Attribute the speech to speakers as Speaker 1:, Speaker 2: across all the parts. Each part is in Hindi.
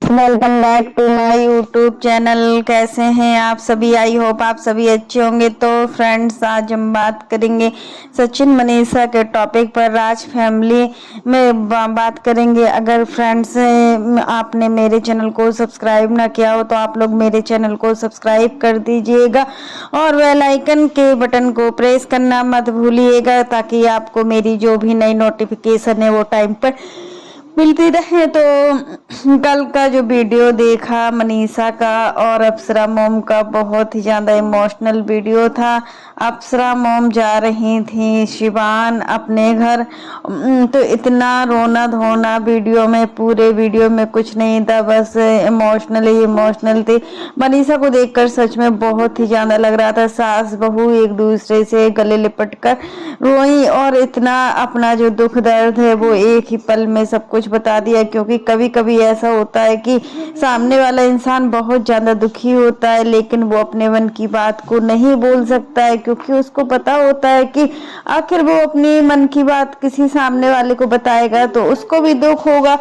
Speaker 1: Welcome back to my YouTube channel. कैसे हैं आप सभी? आई होप आप सभी अच्छे होंगे। तो फ्रेंड्स, आज हम बात करेंगे सचिन मनीषा के टॉपिक पर। राज फैमिली में बात करेंगे। अगर फ्रेंड्स आपने मेरे चैनल को सब्सक्राइब ना किया हो तो आप लोग मेरे चैनल को सब्सक्राइब कर दीजिएगा और बेल आइकन के बटन को प्रेस करना मत भूलिएगा, ताकि आपको मेरी जो भी नई नोटिफिकेशन है वो टाइम पर मिलती रहे। तो कल का जो वीडियो देखा मनीषा का और अप्सरा मोम का, बहुत ही ज़्यादा इमोशनल वीडियो था। अप्सरा मोम जा रही थी शिवान अपने घर, तो इतना रोना धोना वीडियो में, पूरे वीडियो में कुछ नहीं था, बस इमोशनल ही इमोशनल थी। मनीषा को देखकर सच में बहुत ही ज़्यादा लग रहा था। सास बहू एक दूसरे से गले लिपट कर रोई और इतना अपना जो दुख दर्द है वो एक ही पल में सब कुछ बता दिया। क्योंकि कभी कभी ऐसा होता है कि सामने वाला इंसान बहुत ज़्यादा दुखी होता है, लेकिन वो अपने मन की बात को नहीं बोल सकता है, क्योंकि उसको पता होता है कि आखिर वो अपनी मन की बात किसी सामने वाले को बताएगा तो उसको भी दुख होगा।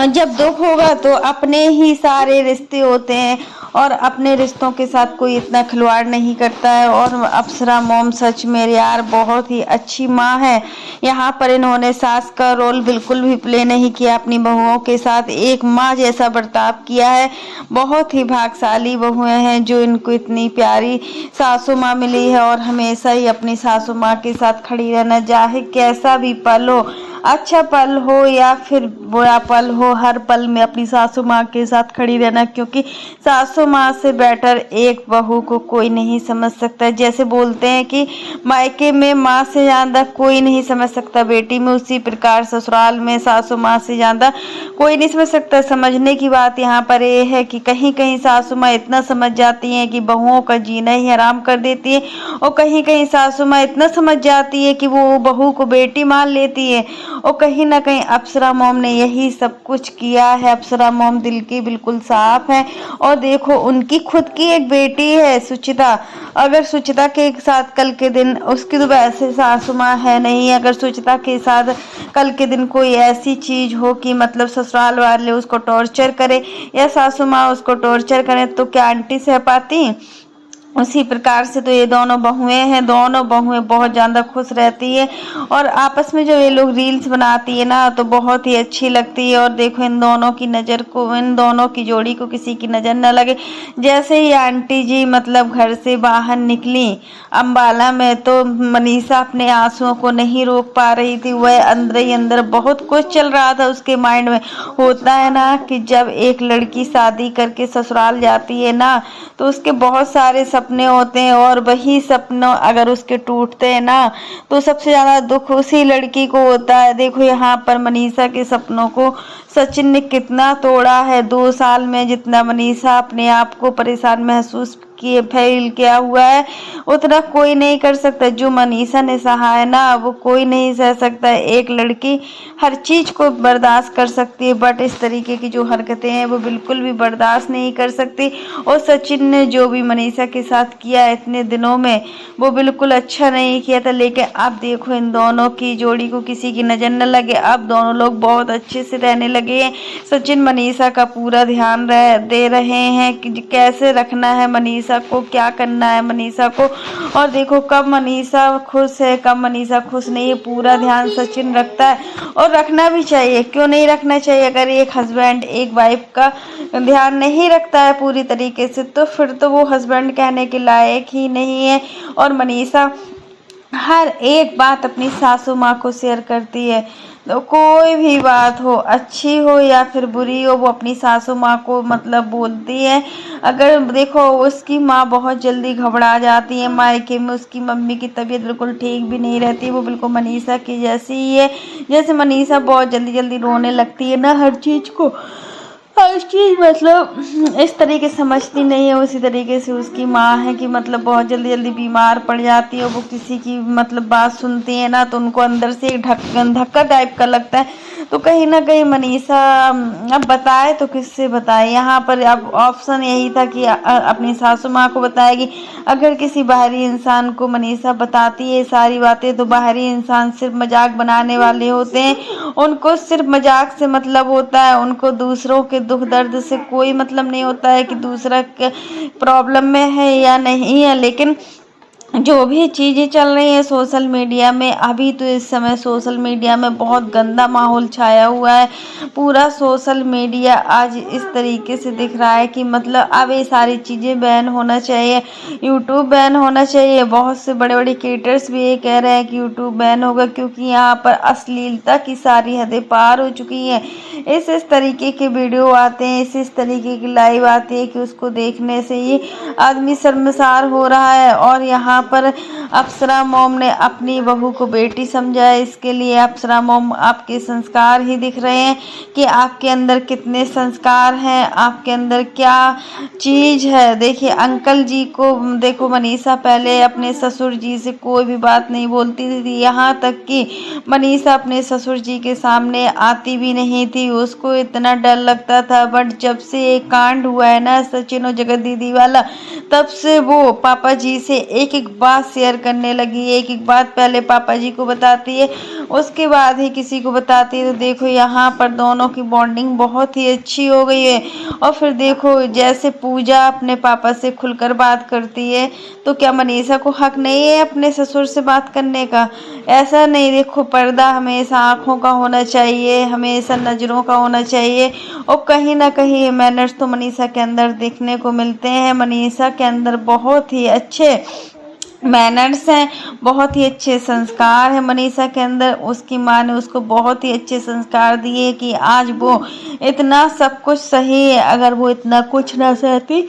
Speaker 1: जब दुख होगा तो अपने ही सारे रिश्ते होते हैं और अपने रिश्तों के साथ कोई इतना खिलवाड़ नहीं करता है। और अप्सरा मोम सच में यार बहुत ही अच्छी माँ है। यहाँ पर इन्होंने सास का रोल बिल्कुल भी प्ले नहीं किया, अपनी बहुओं के साथ एक माँ जैसा बर्ताव किया है। बहुत ही भाग्यशाली बहुएं हैं जो इनको इतनी प्यारी सासू माँ मिली है, और हमेशा ही अपनी सासू माँ के साथ खड़ी रहना, चाहे कैसा भी पल हो, अच्छा पल हो या फिर बुरा पल हो, हर पल में अपनी सासू माँ के साथ खड़ी रहना। क्योंकि सासू माँ से बेटर एक बहू को कोई नहीं समझ सकता। जैसे बोलते हैं कि मायके में माँ से ज़्यादा कोई नहीं समझ सकता बेटी में, उसी प्रकार ससुराल में सासू माँ से ज़्यादा कोई नहीं समझ सकता। समझने की बात यहाँ पर ये है कि कहीं कहीं सासू माँ इतना समझ जाती हैं कि बहुओं का जीना ही हराम कर देती है, और कहीं कहीं सासू माँ इतना समझ जाती है कि वो बहू को बेटी मान लेती है। और कहीं ना कहीं अप्सरा मोम ने यही सब कुछ किया है। अप्सरा मोम दिल की बिल्कुल साफ है। और देखो, उनकी खुद की एक बेटी है सुचिता। अगर सुचिता के साथ कल के दिन, उसकी तो वैसे सासू माँ है नहीं, अगर सुचिता के साथ कल के दिन कोई ऐसी चीज हो कि मतलब ससुराल वाले उसको टॉर्चर करे या सासू माँ उसको टॉर्चर करे, तो क्या आंटी सह पाती? उसी प्रकार से तो ये दोनों बहुएं हैं, दोनों बहुएं बहुत ज़्यादा खुश रहती है और आपस में जो ये लोग रील्स बनाती है ना, तो बहुत ही अच्छी लगती है। और देखो, इन दोनों की नज़र को, इन दोनों की जोड़ी को किसी की नज़र न लगे। जैसे ही आंटी जी मतलब घर से बाहर निकली अम्बाला में, तो मनीषा अपने आंसुओं को नहीं रोक पा रही थी। वह अंदर ही अंदर बहुत कुछ चल रहा था उसके माइंड में। होता है ना कि जब एक लड़की शादी करके ससुराल जाती है ना, तो उसके बहुत सारे सपने होते हैं, और वही सपनों अगर उसके टूटते हैं ना, तो सबसे ज़्यादा दुख उसी लड़की को होता है। देखो, यहाँ पर मनीषा के सपनों को सचिन ने कितना तोड़ा है। 2 साल में जितना मनीषा अपने आप को परेशान महसूस किए फील किया हुआ है, उतना कोई नहीं कर सकता। जो मनीषा ने सहा है ना, वो कोई नहीं सह सकता। एक लड़की हर चीज़ को बर्दाश्त कर सकती है, बट इस तरीके की जो हरकतें हैं वो बिल्कुल भी बर्दाश्त नहीं कर सकती। और सचिन ने जो भी मनीषा के साथ किया इतने दिनों में, वो बिल्कुल अच्छा नहीं किया था। लेकिन अब देखो, इन दोनों की जोड़ी को किसी की नज़र न लगे, अब दोनों लोग बहुत अच्छे से रहने लगे हैं। सचिन मनीषा का पूरा ध्यान दे रहे हैं कि कैसे रखना है मनीषा को, क्या करना है मनीषा को। और देखो, कब मनीषा खुश है कब मनीषा खुश नहीं है, पूरा ध्यान सचिन रखता है। और रखना भी चाहिए, क्यों नहीं रखना चाहिए? अगर एक हस्बैंड एक वाइफ का ध्यान नहीं रखता है पूरी तरीके से, तो फिर तो वो हस्बैंड कहने के लायक ही नहीं है। और मनीषा हर एक बात अपनी सासू माँ को शेयर करती है। तो कोई भी बात हो, अच्छी हो या फिर बुरी हो, वो अपनी सासू माँ को मतलब बोलती है। अगर देखो, उसकी माँ बहुत जल्दी घबरा जाती है मायके में, उसकी मम्मी की तबीयत बिल्कुल ठीक भी नहीं रहती, वो बिल्कुल मनीषा की जैसी ही है। जैसे मनीषा बहुत जल्दी जल्दी रोने लगती है ना हर चीज़ को, हर चीज़ मतलब इस तरीके से समझती नहीं है, उसी तरीके से उसकी माँ है कि मतलब बहुत जल्दी जल्दी बीमार पड़ जाती है। वो किसी की मतलब बात सुनती है ना, तो उनको अंदर से एक धक्का टाइप का लगता है। तो कहीं ना कहीं मनीषा अब बताए तो किससे बताए। यहाँ पर अब ऑप्शन यही था कि अपनी सासू माँ को बताएगी। अगर किसी बाहरी इंसान को मनीषा बताती है सारी बातें तो बाहरी इंसान सिर्फ मजाक बनाने वाले होते हैं, उनको सिर्फ मजाक से मतलब होता है, उनको दूसरों के दुख दर्द से कोई मतलब नहीं होता है कि दूसरा प्रॉब्लम में है या नहीं है। लेकिन जो भी चीज़ें चल रही हैं सोशल मीडिया में, अभी तो इस समय सोशल मीडिया में बहुत गंदा माहौल छाया हुआ है। पूरा सोशल मीडिया आज इस तरीके से दिख रहा है कि मतलब अब ये सारी चीज़ें बैन होना चाहिए, यूट्यूब बैन होना चाहिए। बहुत से बड़े बड़े क्रिएटर्स भी ये कह रहे हैं कि यूट्यूब बैन होगा, क्योंकि यहाँ पर अश्लीलता की सारी हदें पार हो चुकी हैं। इस तरीके के वीडियो आते हैं, इस तरीके की लाइव आती है कि उसको देखने से ही आदमी शर्मसार हो रहा है। और यहाँ पर अप्सरा मॉम ने अपनी बहू को बेटी समझा है। इसके लिए अप्सरा मॉम आपके संस्कार ही दिख रहे हैं कि आपके अंदर कितने संस्कार हैं, आपके अंदर क्या चीज़ है। देखिए अंकल जी को देखो, मनीषा पहले अपने ससुर जी से कोई भी बात नहीं बोलती थी, यहाँ तक कि मनीषा अपने ससुर जी के सामने आती भी नहीं थी, उसको इतना डर लगता था। बट जब से एक कांड हुआ है ना सचिन और जगत दीदी वाला, तब से वो पापा जी से एक एक बात शेयर करने लगी। एक एक बात पहले पापा जी को बताती है, उसके बाद ही किसी को बताती है। तो देखो यहाँ पर दोनों की बॉन्डिंग बहुत ही अच्छी हो गई है। और फिर देखो जैसे पूजा अपने पापा से खुलकर बात करती है, तो क्या मनीषा को हक नहीं है अपने ससुर से बात करने का? ऐसा नहीं, देखो पर्दा हमेशा आँखों का होना चाहिए, हमेशा नज़रों का होना चाहिए। और कहीं ना कहीं मैनर्स तो मनीषा के अंदर देखने को मिलते हैं। मनीषा के अंदर बहुत ही अच्छे मैनर्स हैं, बहुत ही अच्छे संस्कार हैं मनीषा के अंदर। उसकी माँ ने उसको बहुत ही अच्छे संस्कार दिए कि आज वो इतना सब कुछ सही है। अगर वो इतना कुछ ना सहती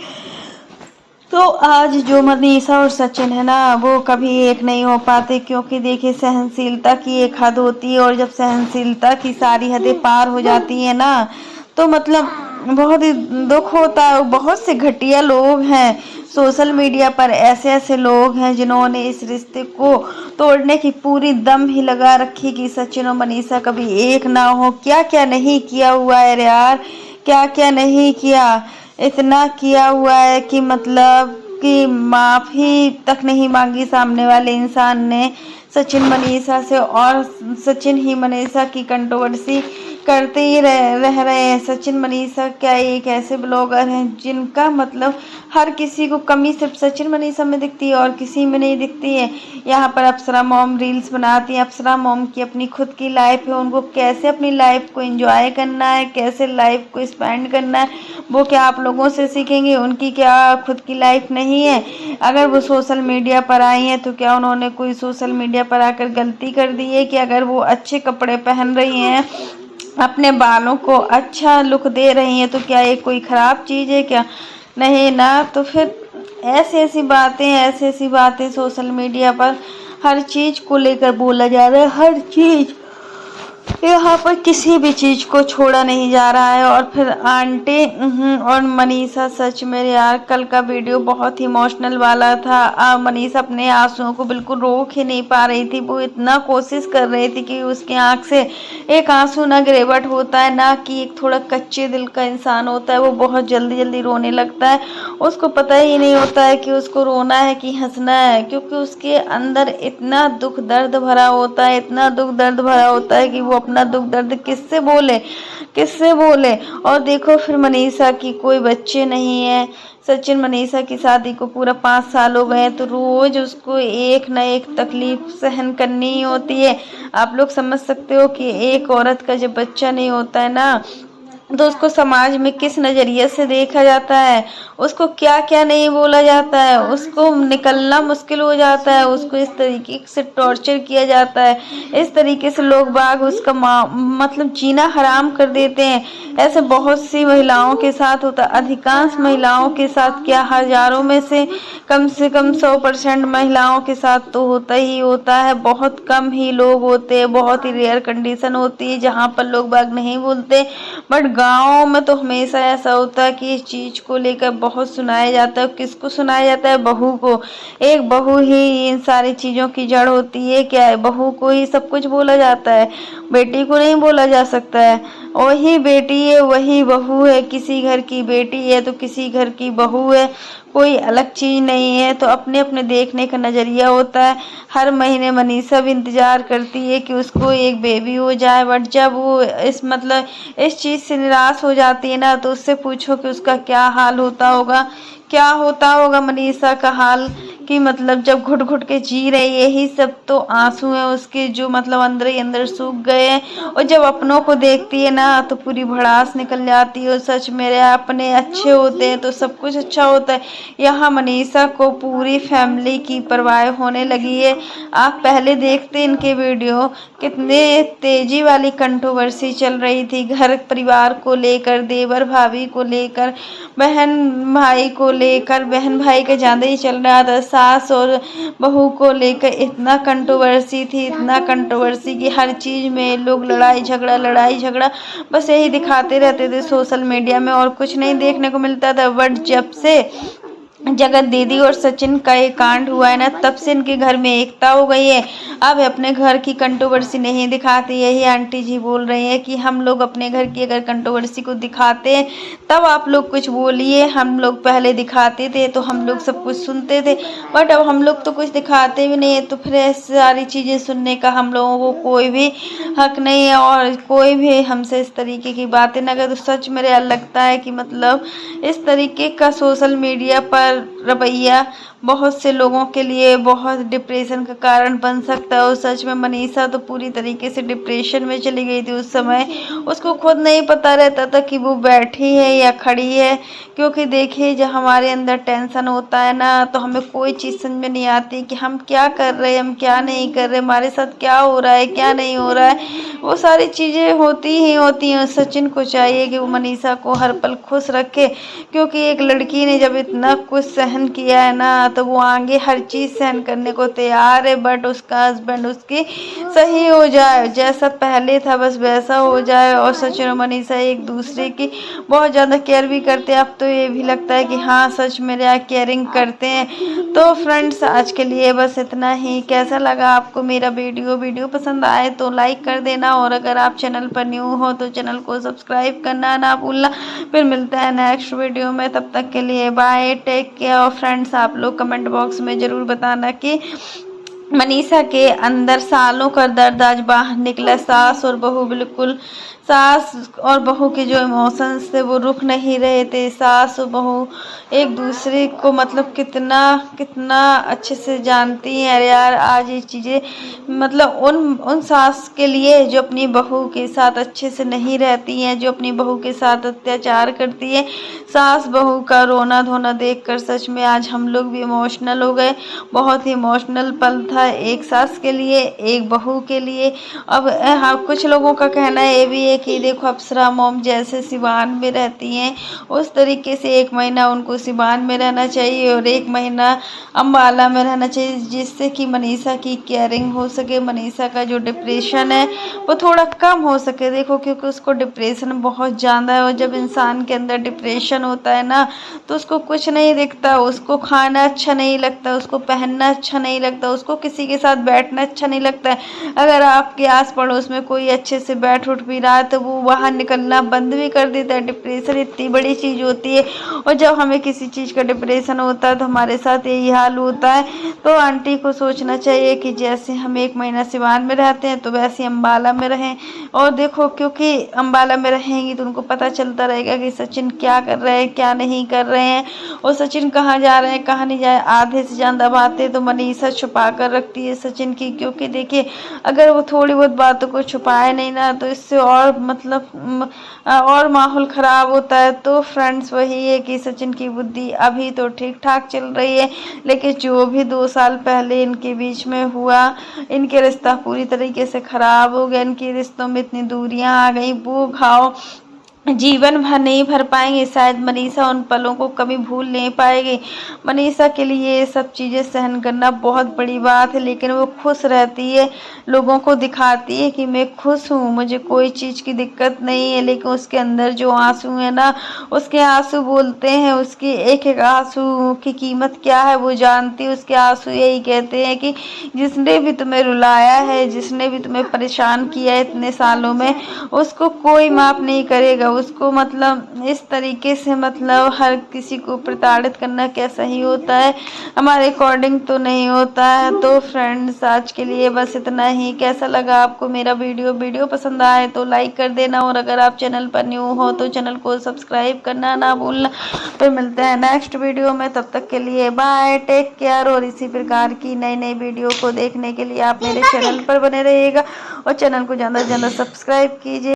Speaker 1: तो आज जो मनीषा और सचिन है ना वो कभी एक नहीं हो पाते। क्योंकि देखिए सहनशीलता की एक हद होती है, और जब सहनशीलता की सारी हदें पार हो जाती है ना तो मतलब बहुत ही दुख होता है। बहुत से घटिया लोग हैं सोशल मीडिया पर, ऐसे ऐसे लोग हैं जिन्होंने इस रिश्ते को तोड़ने की पूरी दम ही लगा रखी कि सचिन और मनीषा कभी एक ना हो। क्या क्या नहीं किया हुआ है यार, क्या क्या नहीं किया। इतना किया हुआ है कि मतलब कि माफ़ी तक नहीं मांगी सामने वाले इंसान ने सचिन मनीषा से। और सचिन ही मनीषा की कंट्रोवर्सी करते ही रह रहे हैं। सचिन मनीषा क्या एक ऐसे ब्लॉगर हैं जिनका मतलब हर किसी को कमी सिर्फ सचिन मनीषा में दिखती है और किसी में नहीं दिखती है। यहाँ पर अप्सरा मॉम रील्स बनाती हैं। अप्सरा मॉम की अपनी खुद की लाइफ है, उनको कैसे अपनी लाइफ को एंजॉय करना है, कैसे लाइफ को स्पेंड करना है, वो क्या आप लोगों से सीखेंगे? उनकी क्या खुद की लाइफ नहीं है? अगर वो सोशल मीडिया पर आई हैं तो क्या उन्होंने कोई सोशल मीडिया पर आकर गलती कर दी है? कि अगर वो अच्छे कपड़े पहन रही हैं, अपने बालों को अच्छा लुक दे रही हैं, तो क्या ये कोई ख़राब चीज़ है क्या? नहीं ना। तो फिर ऐसी ऐसी बातें सोशल मीडिया पर हर चीज़ को लेकर बोला जा रहा है। हर चीज़ यहाँ पर किसी भी चीज़ को छोड़ा नहीं जा रहा है। और फिर आंटी और मनीषा, सच में यार कल का वीडियो बहुत ही इमोशनल वाला था। मनीषा अपने आंसुओं को बिल्कुल रोक ही नहीं पा रही थी। वो इतना कोशिश कर रही थी कि उसके आंख से एक आंसू ना गिरे। बट होता है ना कि एक थोड़ा कच्चे दिल का इंसान होता है, वो बहुत जल्दी जल्दी रोने लगता है। उसको पता ही नहीं होता है कि उसको रोना है कि हंसना है, क्योंकि उसके अंदर इतना दुख दर्द भरा होता है, इतना दुख दर्द भरा होता है कि वो अपना दुख दर्द किससे बोले, किससे बोले। और देखो फिर मनीषा की कोई बच्चे नहीं है। सचिन मनीषा की शादी को पूरा 5 साल हो गए, तो रोज उसको एक न एक तकलीफ सहन करनी ही होती है। आप लोग समझ सकते हो कि एक औरत का जब बच्चा नहीं होता है ना तो उसको समाज में किस नज़रिए से देखा जाता है, उसको क्या क्या नहीं बोला जाता है, उसको निकलना मुश्किल हो जाता है, उसको इस तरीके से टॉर्चर किया जाता है, इस तरीके से लोग बाग उसका मतलब जीना हराम कर देते हैं। ऐसे बहुत सी महिलाओं के साथ होता है, अधिकांश महिलाओं के साथ, क्या हजारों में से कम 100% महिलाओं के साथ तो होता ही होता है। बहुत कम ही लोग होते हैं, बहुत ही रेयर कंडीशन होती है जहाँ पर लोग बाग नहीं बोलते। बट गाँव में तो हमेशा ऐसा होता है कि इस चीज़ को लेकर बहुत सुनाया जाता है। किसको सुनाया जाता है? बहू को। एक बहू ही इन सारी चीज़ों की जड़ होती है। क्या है? बहू को ही सब कुछ बोला जाता है, बेटी को नहीं बोला जा सकता है। वही बेटी है, वही बहू है। किसी घर की बेटी है तो किसी घर की बहू है, कोई अलग चीज़ नहीं है। तो अपने अपने देखने का नज़रिया होता है। हर महीने मनीषा भी इंतज़ार करती है कि उसको एक बेबी हो जाए, बट जब वो इस चीज़ से निराश हो जाती है ना, तो उससे पूछो कि उसका क्या हाल होता होगा, क्या होता होगा मनीषा का हाल। कि जब घुट घुट के जी रही है, यही सब तो आंसू हैं उसके, जो अंदर ही अंदर सूख गए हैं। और जब अपनों को देखती है ना, तो पूरी भड़ास निकल जाती है। और सच मेरे अपने अच्छे होते हैं तो सब कुछ अच्छा होता है। यहाँ मनीषा को पूरी फैमिली की परवाह होने लगी है। आप पहले देखते इनके वीडियो, कितने तेजी वाली कंट्रोवर्सी चल रही थी घर परिवार को लेकर, देवर भाभी को लेकर, बहन भाई को लेकर। बहन भाई का ज़्यादा ही चल रहा था। सास और बहू को लेकर इतना कंट्रोवर्सी थी, इतना कंट्रोवर्सी कि हर चीज़ में लोग लड़ाई झगड़ा बस यही दिखाते रहते थे सोशल मीडिया में, और कुछ नहीं देखने को मिलता था। बट जब से जगत दीदी और सचिन का ये कांड हुआ है ना, तब से इनके घर में एकता हो गई है। अब अपने घर की कंट्रोवर्सी नहीं दिखाते। यही आंटी जी बोल रही है कि हम लोग अपने घर की अगर कंट्रोवर्सी को दिखाते हैं तब आप लोग कुछ बोलिए। हम लोग पहले दिखाते थे तो हम लोग सब कुछ सुनते थे, बट अब हम लोग तो कुछ दिखाते भी नहीं है। तो फिर ऐसी सारी चीज़ें सुनने का हम लोगों को कोई भी हक नहीं है, और कोई भी हमसे इस तरीके की बातें ना करे। तो सच मेरे लगता है कि इस तरीके का सोशल मीडिया पर रवैया बहुत से लोगों के लिए बहुत डिप्रेशन का कारण बन सकता है। और सच में मनीषा तो पूरी तरीके से डिप्रेशन में चली गई थी उस समय। उसको खुद नहीं पता रहता था कि वो बैठी है या खड़ी है, क्योंकि देखिए जब हमारे अंदर टेंशन होता है ना, तो हमें कोई चीज़ समझ में नहीं आती कि हम क्या कर रहे हैं, हम क्या नहीं कर रहे, हमारे साथ क्या हो रहा है, क्या नहीं हो रहा है। वो सारी चीज़ें होती ही होती हैं। सचिन को चाहिए कि वो मनीषा को हर पल खुश रखे, क्योंकि एक लड़की ने जब इतना कुछ सहन किया है ना, तो वो आगे हर चीज़ सहन करने को तैयार है। बट उसका हस्बैंड उसकी सही हो जाए, जैसा पहले था बस वैसा हो जाए। और सचिन और मनीषा एक दूसरे की बहुत ज़्यादा केयर भी करते हैं। अब तो ये भी लगता है कि हाँ सच में केयरिंग करते हैं। तो फ्रेंड्स आज के लिए बस इतना ही। कैसा लगा आपको मेरा वीडियो पसंद आए तो लाइक कर देना, और अगर आप चैनल पर न्यू हो तो चैनल को सब्सक्राइब करना ना भूलना। फिर मिलते हैं नेक्स्ट वीडियो में, तब तक के लिए बाय, टेक केयर। और फ्रेंड्स आप लोग कमेंट बॉक्स में ज़रूर बताना कि मनीषा के अंदर सालों का दर्द आज बाहर निकला। सास और बहू बिल्कुल, सास और बहू के जो इमोशंस थे वो रुक नहीं रहे थे। सास और बहू एक दूसरे को कितना कितना अच्छे से जानती हैं यार। आज ये चीज़ें उन सास के लिए जो अपनी बहू के साथ अच्छे से नहीं रहती हैं, जो अपनी बहू के साथ अत्याचार करती है। सास बहू का रोना धोना देखकर सच में आज हम लोग भी इमोशनल हो गए। बहुत ही इमोशनल पल था, एक सास के लिए, एक बहू के लिए। अब हाँ, कुछ लोगों का कहना ये भी है कि देखो अप्सरा मॉम जैसे सिवान में रहती हैं, उस तरीके से 1 महीना उनको सिवान में रहना चाहिए और 1 महीना अम्बाला में रहना चाहिए, जिससे कि मनीषा की केयरिंग हो सके, मनीषा का जो डिप्रेशन है वो थोड़ा कम हो सके। देखो क्योंकि उसको डिप्रेशन बहुत ज़्यादा है, और जब इंसान के अंदर डिप्रेशन होता है ना, तो उसको कुछ नहीं दिखता, उसको खाना अच्छा नहीं लगता, उसको पहनना अच्छा नहीं लगता, उसको किसी के साथ बैठना अच्छा नहीं लगता है। अगर आपके आस पड़ोस में कोई अच्छे से बैठ उठ भी रहा है तो वो बाहर निकलना बंद भी कर देता है। डिप्रेशन इतनी बड़ी चीज़ होती है, और जब हमें किसी चीज़ का डिप्रेशन होता है तो हमारे साथ यही हाल होता है। तो आंटी को सोचना चाहिए कि जैसे हम 1 महीना सिवान में रहते हैं तो वैसे अम्बाला में रहें। और देखो क्योंकि अम्बाला में रहेंगी तो उनको पता चलता रहेगा कि सचिन क्या कर रहे हैं, क्या नहीं कर रहे हैं, और सचिन कहाँ जा रहे हैं, कहाँ नहीं जाए। आधे से ज़्यादा बातें तो मनीषा छुपा कर रखती है सचिन की, क्योंकि देखिए अगर वो थोड़ी बहुत बातों को छुपाए नहीं ना, तो इससे और और माहौल ख़राब होता है। तो फ्रेंड्स वही है कि सचिन की बुद्धि अभी तो ठीक ठाक चल रही है, लेकिन जो भी 2 साल पहले इनके बीच में हुआ, इनके रिश्ता पूरी तरीके से ख़राब हो गया। इनके रिश्तों में इतनी दूरियां आ गई, वो घाव जीवन भर नहीं भर पाएंगे, शायद मनीषा उन पलों को कभी भूल नहीं पाएगी। मनीषा के लिए ये सब चीज़ें सहन करना बहुत बड़ी बात है, लेकिन वो खुश रहती है, लोगों को दिखाती है कि मैं खुश हूँ, मुझे कोई चीज़ की दिक्कत नहीं है। लेकिन उसके अंदर जो आंसू है ना, उसके आंसू बोलते हैं, उसकी एक एक आंसू की कीमत क्या है वो जानती है। उसके आंसू यही कहते हैं कि जिसने भी तुम्हें रुलाया है, जिसने भी तुम्हें परेशान किया है इतने सालों में, उसको कोई माफ़ नहीं करेगा। उसको मतलब इस तरीके से मतलब हर किसी को प्रताड़ित करना क्या सही होता है? हमारे अकॉर्डिंग तो नहीं होता है। तो फ्रेंड्स, आज के लिए बस इतना ही। कैसा लगा आपको मेरा वीडियो पसंद आए तो लाइक कर देना, और अगर आप चैनल पर न्यू हो तो चैनल को सब्सक्राइब करना ना भूलना। फिर मिलते हैं नेक्स्ट वीडियो में, तब तक के लिए बाय, टेक केयर। और इसी प्रकार की नई नई वीडियो को देखने के लिए आप मेरे चैनल पर बने रहिएगा और चैनल को ज़्यादा से ज़्यादा सब्सक्राइब कीजिए।